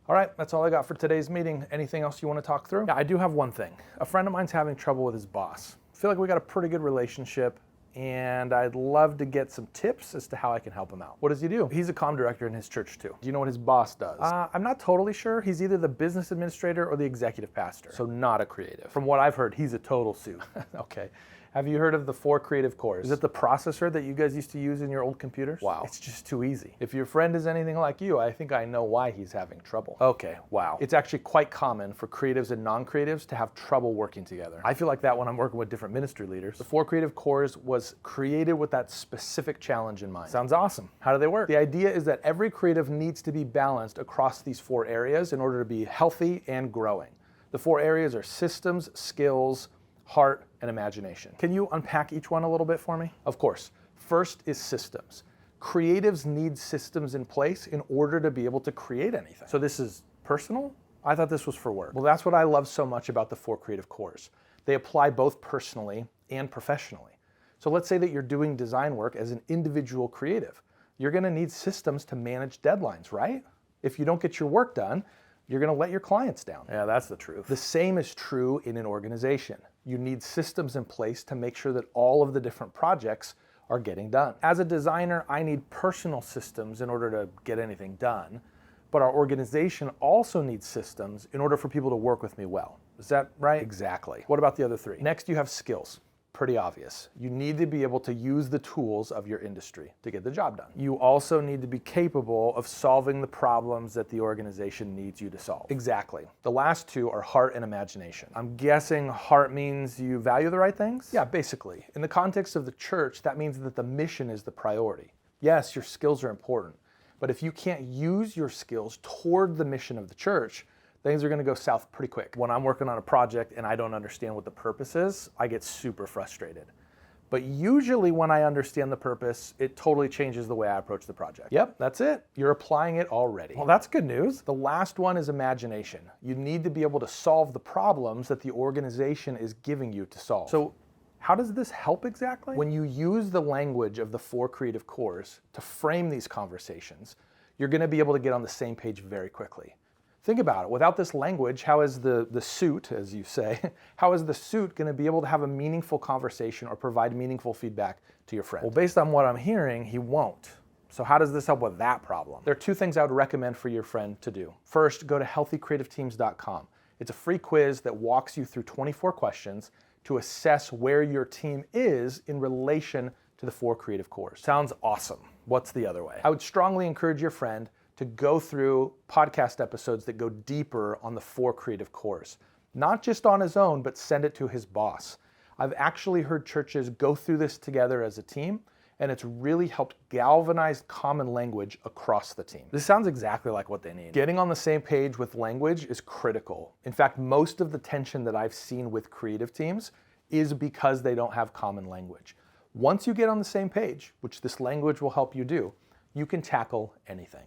All right, that's all I got for today's meeting. Anything else you want to talk through? Yeah, I do have one thing. A friend of mine's having trouble with his boss. I feel like we got a pretty good relationship, and I'd love to get some tips as to how I can help him out. What does he do? He's a comm director in his church too. Do you know what his boss does? I'm not totally sure. He's either the business administrator or the executive pastor. So not a creative. From what I've heard, he's a total suit. Okay. Have you heard of the 4 creative cores? Is it the processor that you guys used to use in your old computers? Wow. It's just too easy. If your friend is anything like you, I think I know why he's having trouble. Okay, wow. It's actually quite common for creatives and non-creatives to have trouble working together. I feel like that when I'm working with different ministry leaders. The 4 creative cores was created with that specific challenge in mind. Sounds awesome. How do they work? The idea is that every creative needs to be balanced across these 4 areas in order to be healthy and growing. The 4 areas are systems, skills, heart, and imagination. Can you unpack each one a little bit for me? Of course. First is systems. Creatives need systems in place in order to be able to create anything. So this is personal? I thought this was for work. Well, that's what I love so much about the 4 creative cores. They apply both personally and professionally. So let's say that you're doing design work as an individual creative. You're gonna need systems to manage deadlines, right? If you don't get your work done, you're gonna let your clients down. Yeah, that's the truth. The same is true in an organization. You need systems in place to make sure that all of the different projects are getting done. As a designer, I need personal systems in order to get anything done, but our organization also needs systems in order for people to work with me well. Is that right? Exactly. What about the other 3? Next, you have skills. Pretty obvious. You need to be able to use the tools of your industry to get the job done. You also need to be capable of solving the problems that the organization needs you to solve. Exactly. The last 2 are heart and imagination. I'm guessing heart means you value the right things? Yeah, basically. In the context of the church, that means that the mission is the priority. Yes, your skills are important, but if you can't use your skills toward the mission of the church, things are gonna go south pretty quick. When I'm working on a project and I don't understand what the purpose is, I get super frustrated. But usually when I understand the purpose, it totally changes the way I approach the project. Yep, that's it. You're applying it already. Well, that's good news. The last one is imagination. You need to be able to solve the problems that the organization is giving you to solve. So how does this help exactly? When you use the language of the 4 creative cores to frame these conversations, you're gonna be able to get on the same page very quickly. Think about it. Without this language, how is the suit, as you say, how is the suit going to be able to have a meaningful conversation or provide meaningful feedback to your friend? Well, based on what I'm hearing, he won't. So how does this help with that problem? There are 2 things I would recommend for your friend to do. First, go to healthycreativeteams.com. It's a free quiz that walks you through 24 questions to assess where your team is in relation to the 4 creative cores. Sounds awesome. What's the other way? I would strongly encourage your friend to go through podcast episodes that go deeper on the 4 creative cores. Not just on his own, but send it to his boss. I've actually heard churches go through this together as a team, and it's really helped galvanize common language across the team. This sounds exactly like what they need. Getting on the same page with language is critical. In fact, most of the tension that I've seen with creative teams is because they don't have common language. Once you get on the same page, which this language will help you do, you can tackle anything.